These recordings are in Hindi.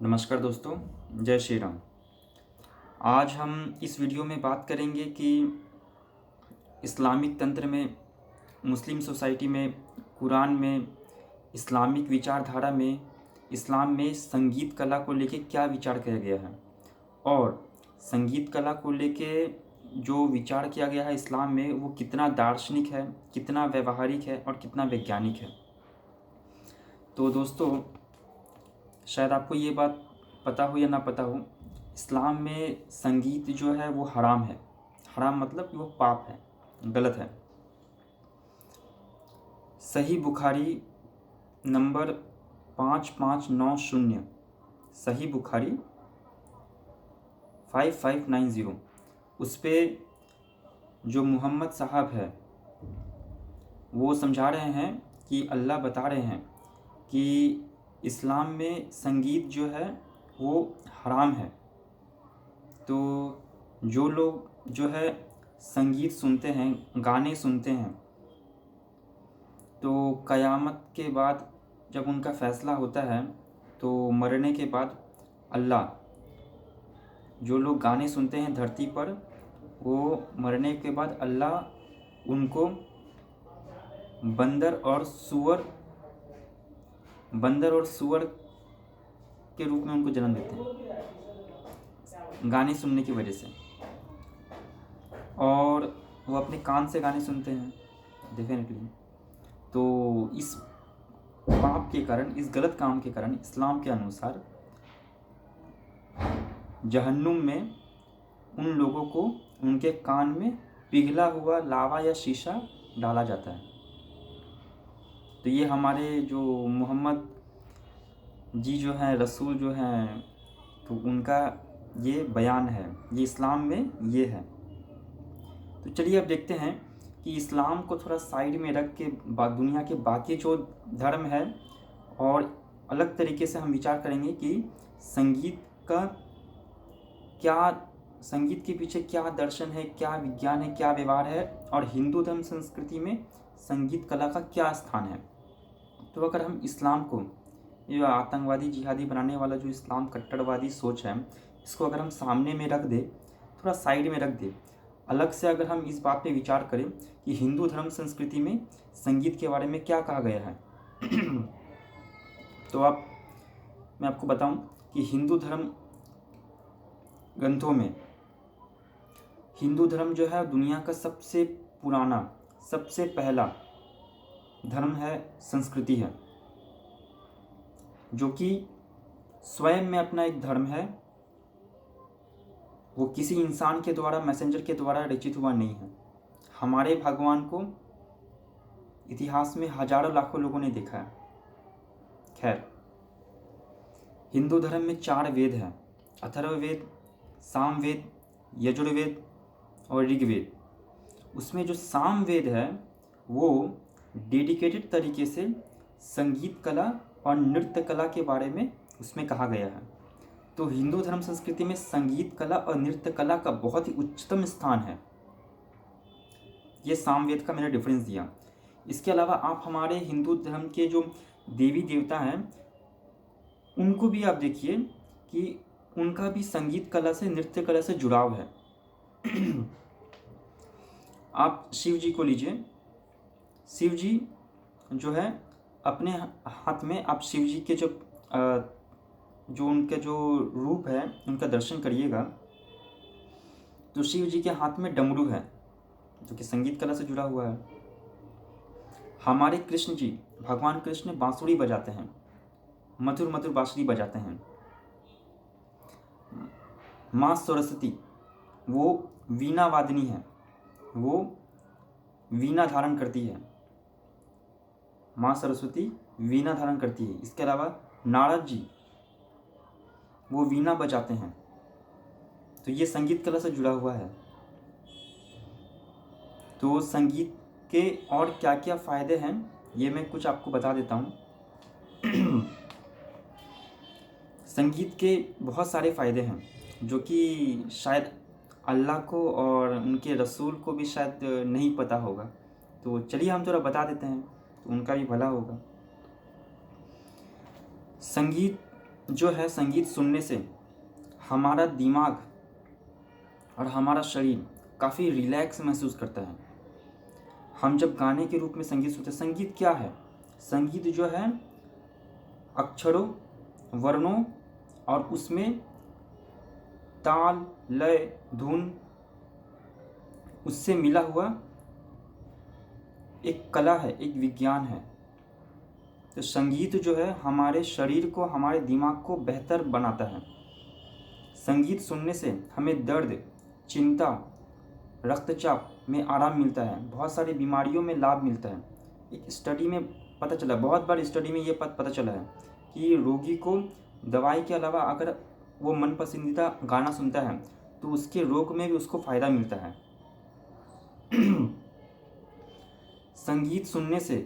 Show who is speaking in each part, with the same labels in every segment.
Speaker 1: नमस्कार दोस्तों, जय श्री राम। आज हम इस वीडियो में बात करेंगे कि इस्लामिक तंत्र में, मुस्लिम सोसाइटी में, कुरान में, इस्लामिक विचारधारा में, इस्लाम में संगीत कला को लेके क्या विचार किया गया है और संगीत कला को लेके जो विचार किया गया है इस्लाम में वो कितना दार्शनिक है, कितना व्यवहारिक है और कितना वैज्ञानिक है। तो दोस्तों, शायद आपको ये बात पता हो या ना पता हो, इस्लाम में संगीत जो है वो हराम है। हराम मतलब कि वो पाप है, गलत है। सही बुखारी नंबर 5590, सही बुखारी 5590, उस पर जो मोहम्मद साहब है वो समझा रहे हैं कि अल्लाह बता रहे हैं कि इस्लाम में संगीत जो है वो हराम है। तो जो लोग जो है संगीत सुनते हैं, गाने सुनते हैं, तो क़यामत के बाद जब उनका फ़ैसला होता है तो मरने के बाद अल्लाह, जो लोग गाने सुनते हैं धरती पर, वो मरने के बाद अल्लाह उनको बंदर और सूअर के रूप में उनको जन्म देते हैं गाने सुनने की वजह से। और वो अपने कान से गाने सुनते हैं डेफिनेटली। तो इस पाप के कारण, इस गलत काम के कारण इस्लाम के अनुसार जहन्नुम में उन लोगों को उनके कान में पिघला हुआ लावा या शीशा डाला जाता है। तो ये हमारे जो मोहम्मद जी जो हैं, रसूल जो हैं, तो उनका ये बयान है, ये इस्लाम में ये है। तो चलिए अब देखते हैं कि इस्लाम को थोड़ा साइड में रख के दुनिया के बाकी जो धर्म है और अलग तरीके से हम विचार करेंगे कि संगीत का क्या, संगीत के पीछे क्या दर्शन है, क्या विज्ञान है, क्या व्यवहार है, और हिंदू धर्म संस्कृति में संगीत कला का क्या स्थान है। तो अगर हम इस्लाम को, ये आतंकवादी जिहादी बनाने वाला जो इस्लाम कट्टरवादी सोच है, इसको अगर हम सामने में रख दे, थोड़ा साइड में रख दे, अलग से अगर हम इस बात पे विचार करें कि हिंदू धर्म संस्कृति में संगीत के बारे में क्या कहा गया है तो मैं आपको बताऊं कि हिंदू धर्म ग्रंथों में, हिंदू धर्म जो है दुनिया का सबसे पुराना, सबसे पहला धर्म है, संस्कृति है, जो कि स्वयं में अपना एक धर्म है। वो किसी इंसान के द्वारा, मैसेंजर के द्वारा रचित हुआ नहीं है। हमारे भगवान को इतिहास में हजारों लाखों लोगों ने देखा है। खैर, हिंदू धर्म में 4 वेद हैं, अथर्ववेद, सामवेद, यजुर्वेद और ऋग्वेद। उसमें जो सामवेद है वो डेडिकेटेड तरीके से संगीत कला और नृत्य कला के बारे में उसमें कहा गया है। तो हिंदू धर्म संस्कृति में संगीत कला और नृत्य कला का बहुत ही उच्चतम स्थान है। ये सामवेद का मैंने डिफरेंस दिया। इसके अलावा आप हमारे हिंदू धर्म के जो देवी देवता हैं उनको भी आप देखिए कि उनका भी संगीत कला से, नृत्य कला से जुड़ाव है। आप शिव जी को लीजिए। शिव जी जो है अपने हाथ में, आप शिव जी के जो उनके जो रूप है उनका दर्शन करिएगा तो शिव जी के हाथ में डमरू है जो कि संगीत कला से जुड़ा हुआ है। हमारे कृष्ण जी, भगवान कृष्ण बांसुरी बजाते हैं, मधुर मधुर बांसुरी बजाते हैं। माँ सरस्वती वो वीणा वादनी है, वो वीणा धारण करती है। माँ सरस्वती वीणा धारण करती है। इसके अलावा नारद जी वो वीणा बजाते हैं। तो ये संगीत कला से जुड़ा हुआ है। तो संगीत के और क्या क्या फ़ायदे हैं ये मैं कुछ आपको बता देता हूँ। संगीत के बहुत सारे फ़ायदे हैं जो कि शायद अल्लाह को और उनके रसूल को भी शायद नहीं पता होगा। तो चलिए हम थोड़ा बता देते हैं तो उनका भी भला होगा। संगीत जो है संगीत सुनने से हमारा दिमाग और हमारा शरीर काफ़ी रिलैक्स महसूस करता है। हम जब गाने के रूप में संगीत सुनते हैं, संगीत क्या है? संगीत जो है अक्षरों, वर्णों और उसमें ताल, लय, धुन, उससे मिला हुआ एक कला है, एक विज्ञान है। तो संगीत जो है हमारे शरीर को, हमारे दिमाग को बेहतर बनाता है। संगीत सुनने से हमें दर्द, चिंता, रक्तचाप में आराम मिलता है, बहुत सारी बीमारियों में लाभ मिलता है। एक स्टडी में पता चला, बहुत बार स्टडी में ये पता चला है कि रोगी को दवाई के अलावा अगर वो मन पसंदीदा गाना सुनता है तो उसके रोग में भी उसको फ़ायदा मिलता है। संगीत सुनने से,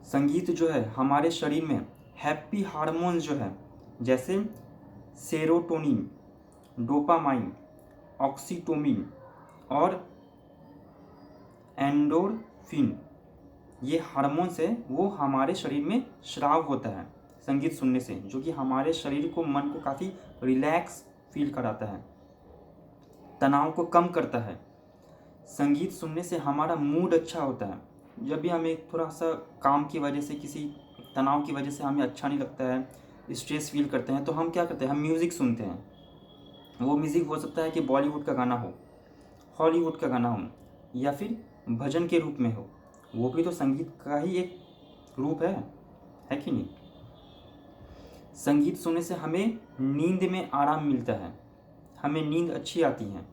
Speaker 1: संगीत जो है हमारे शरीर में हैप्पी हार्मोन्स जो है, जैसे सेरोटोनिन, डोपामाइन, ऑक्सीटोसिन और एंडोर्फिन, ये हार्मोन्स है, वो हमारे शरीर में स्राव होता है संगीत सुनने से, जो कि हमारे शरीर को, मन को काफ़ी रिलैक्स फील कराता है, तनाव को कम करता है। संगीत सुनने से हमारा मूड अच्छा होता है। जब भी हमें थोड़ा सा काम की वजह से, किसी तनाव की वजह से हमें अच्छा नहीं लगता है, स्ट्रेस फील करते हैं, तो हम क्या करते हैं, हम म्यूज़िक सुनते हैं। वो म्यूज़िक हो सकता है कि बॉलीवुड का गाना हो, हॉलीवुड का गाना हो, या फिर भजन के रूप में हो, वो भी तो संगीत का ही एक रूप है कि नहीं? संगीत सुनने से हमें नींद में आराम मिलता है, हमें नींद अच्छी आती है।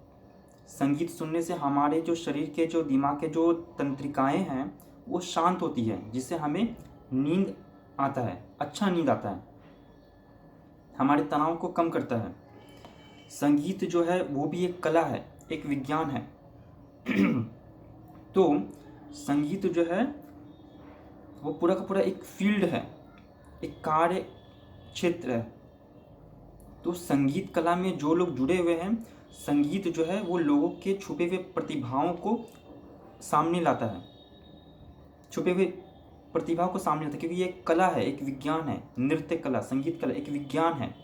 Speaker 1: संगीत सुनने से हमारे जो शरीर के, जो दिमाग के जो तंत्रिकाएं हैं वो शांत होती है, जिससे हमें नींद आता है, अच्छा नींद आता है, हमारे तनाव को कम करता है। संगीत जो है वो भी एक कला है, एक विज्ञान है। तो संगीत जो है वो पूरा का पूरा एक फील्ड है, एक कार्य क्षेत्र है। तो संगीत कला में जो लोग जुड़े हुए हैं, संगीत जो है वो लोगों के छुपे हुए प्रतिभाओं को सामने लाता है, छुपे हुए प्रतिभा को सामने लाता है, क्योंकि ये एक कला है, एक विज्ञान है। नृत्य कला, संगीत कला एक विज्ञान है।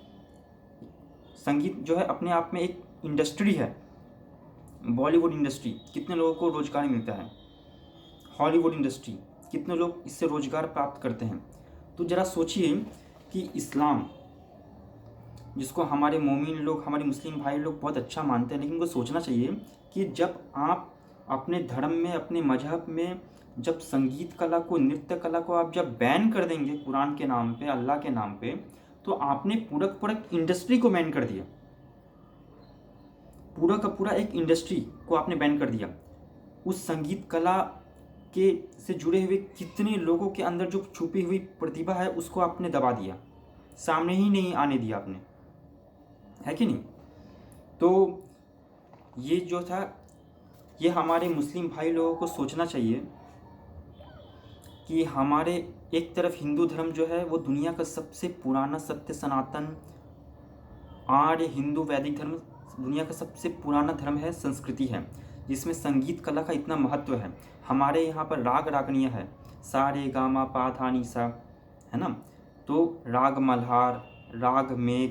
Speaker 1: संगीत जो है अपने आप में एक इंडस्ट्री है। बॉलीवुड इंडस्ट्री, कितने लोगों को रोजगार मिलता है। हॉलीवुड इंडस्ट्री, कितने लोग इससे रोजगार प्राप्त करते हैं। तो ज़रा सोचिए कि इस्लाम, जिसको हमारे मोमिन लोग, हमारे मुस्लिम भाई लोग बहुत अच्छा मानते हैं, लेकिन उनको सोचना चाहिए कि जब आप अपने धर्म में, अपने मजहब में, जब संगीत कला को, नृत्य कला को आप जब बैन कर देंगे कुरान के नाम पे, अल्लाह के नाम पे, तो आपने पूरा इंडस्ट्री को बैन कर दिया। पूरा का पूरा एक इंडस्ट्री को आपने बैन कर दिया। उस संगीत कला के से जुड़े हुए कितने लोगों के अंदर जो छुपी हुई प्रतिभा है उसको आपने दबा दिया, सामने ही नहीं आने दिया आपने, है कि नहीं? तो ये जो था, ये हमारे मुस्लिम भाई लोगों को सोचना चाहिए कि हमारे एक तरफ हिंदू धर्म जो है वो दुनिया का सबसे पुराना, सत्य, सनातन, आर्य, हिंदू, वैदिक धर्म दुनिया का सबसे पुराना धर्म है, संस्कृति है, जिसमें संगीत कला का इतना महत्व है। हमारे यहाँ पर राग रागनियाँ है, सा रे गा मा पा धा नी सा, है ना? तो राग मल्हार, राग मेघ,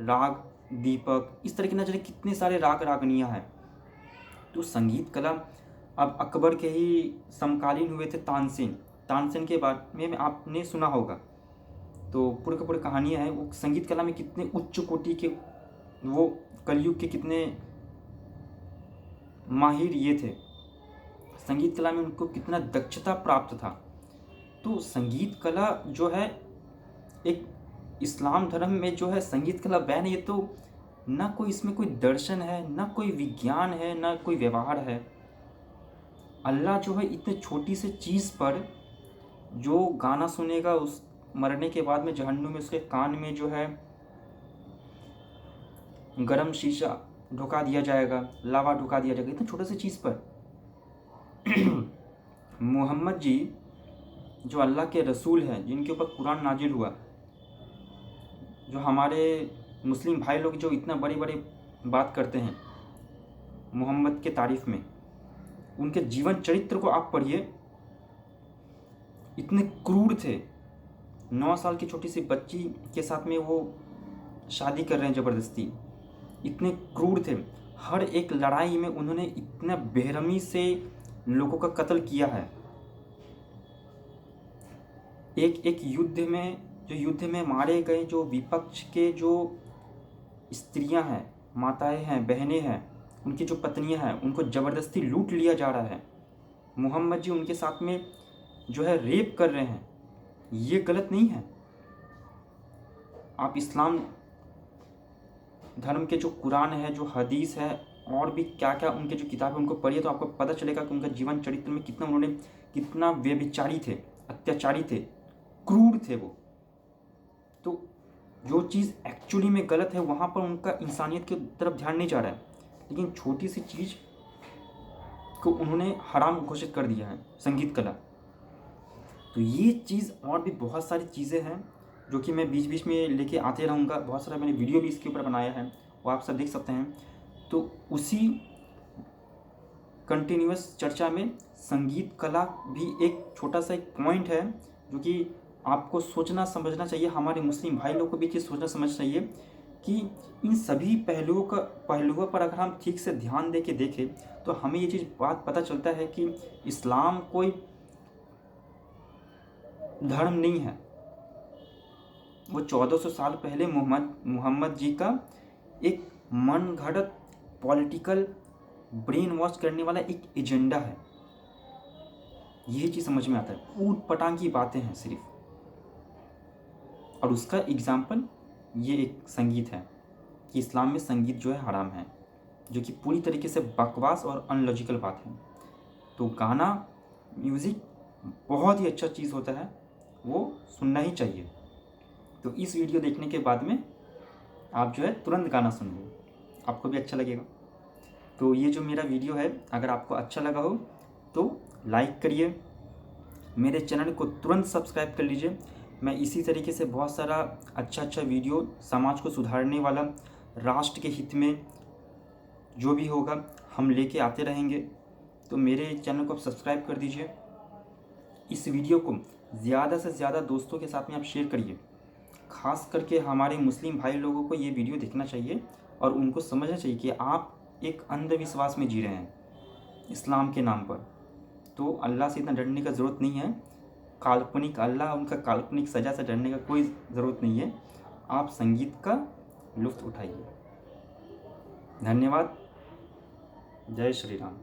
Speaker 1: राग दीपक, इस तरह के ना जाने कितने सारे राग रागनियाँ हैं। तो संगीत कला, अब अकबर के ही समकालीन हुए थे तानसेन, तानसेन के बारे में आपने सुना होगा। तो पूरे का पूरे कहानियाँ हैं, वो संगीत कला में कितने उच्च कोटि के, वो कलयुग के कितने माहिर ये थे, संगीत कला में उनको कितना दक्षता प्राप्त था। तो संगीत कला जो है एक इस्लाम धर्म में जो है संगीत कला बैन है, ये तो ना कोई इसमें कोई दर्शन है, ना कोई विज्ञान है, ना कोई व्यवहार है। अल्लाह जो है इतने छोटी से चीज़ पर जो गाना सुनेगा, उस मरने के बाद में जहन्नुम में उसके कान में जो है गरम शीशा ढुका दिया जाएगा, लावा ढुका दिया जाएगा, इतने छोटे से चीज़ पर। मोहम्मद जी जो अल्लाह के रसूल हैं, जिनके ऊपर कुरान नाजिल हुआ, जो हमारे मुस्लिम भाई लोग जो इतना बड़ी बड़ी बात करते हैं मोहम्मद के तारीफ़ में, उनके जीवन चरित्र को आप पढ़िए, इतने क्रूर थे, 9 साल की छोटी सी बच्ची के साथ में वो शादी कर रहे हैं ज़बरदस्ती। इतने क्रूर थे। हर एक लड़ाई में उन्होंने इतना बेरहमी से लोगों का कत्ल किया है। एक एक युद्ध में मारे गए जो विपक्ष के जो स्त्रियां हैं, माताएं हैं, बहनें हैं, उनकी जो पत्नियां हैं, उनको ज़बरदस्ती लूट लिया जा रहा है। मोहम्मद जी उनके साथ में जो है रेप कर रहे हैं। ये गलत नहीं है। आप इस्लाम धर्म के जो कुरान है, जो हदीस है, और भी क्या क्या उनके जो किताबें उनको पढ़िए तो आपको पता चलेगा कि उनका जीवन चरित्र में कितना व्यभिचारी थे, अत्याचारी थे, क्रूर थे वो। तो जो चीज़ एक्चुअली में गलत है वहाँ पर उनका इंसानियत की तरफ ध्यान नहीं जा रहा है, लेकिन छोटी सी चीज़ को उन्होंने हराम घोषित कर दिया है, संगीत कला। तो ये चीज़ और भी बहुत सारी चीज़ें हैं जो कि मैं बीच बीच में लेके आते रहूँगा। बहुत सारा मैंने वीडियो भी इसके ऊपर बनाया है, वो आप सब देख सकते हैं। तो उसी कंटिन्यूअस चर्चा में संगीत कला भी एक छोटा सा एक पॉइंट है जो कि आपको सोचना समझना चाहिए। हमारे मुस्लिम भाई लोग को भी चीज़ सोचना समझना चाहिए कि इन सभी पहलुओं पर अगर हम ठीक से ध्यान दे के देखें तो हमें ये चीज़ बात पता चलता है कि इस्लाम कोई धर्म नहीं है। वो 1400 साल पहले मोहम्मद जी का एक मन घड़त पॉलिटिकल ब्रेन वॉश करने वाला एक एजेंडा है। यही चीज़ समझ में आता है। ऊट पटांग की बातें हैं सिर्फ, और उसका एग्जाम्पल ये एक संगीत है कि इस्लाम में संगीत जो है हराम है, जो कि पूरी तरीके से बकवास और अनलॉजिकल बात है। तो गाना, म्यूज़िक बहुत ही अच्छा चीज़ होता है, वो सुनना ही चाहिए। तो इस वीडियो देखने के बाद में आप जो है तुरंत गाना सुन लो, आपको भी अच्छा लगेगा। तो ये जो मेरा वीडियो है अगर आपको अच्छा लगा हो तो लाइक करिए, मेरे चैनल को तुरंत सब्सक्राइब कर लीजिए। मैं इसी तरीके से बहुत सारा अच्छा वीडियो समाज को सुधारने वाला, राष्ट्र के हित में जो भी होगा हम लेके आते रहेंगे। तो मेरे चैनल को आप सब्सक्राइब कर दीजिए। इस वीडियो को ज़्यादा से ज़्यादा दोस्तों के साथ में आप शेयर करिए। ख़ास करके हमारे मुस्लिम भाई लोगों को ये वीडियो देखना चाहिए और उनको समझना चाहिए कि आप एक अंधविश्वास में जी रहे हैं इस्लाम के नाम पर। तो अल्लाह से इतना डरने का ज़रूरत नहीं है। काल्पनिक अल्लाह, उनका काल्पनिक सज़ा से डरने का कोई ज़रूरत नहीं है। आप संगीत का लुत्फ़ उठाइए। धन्यवाद। जय श्री राम।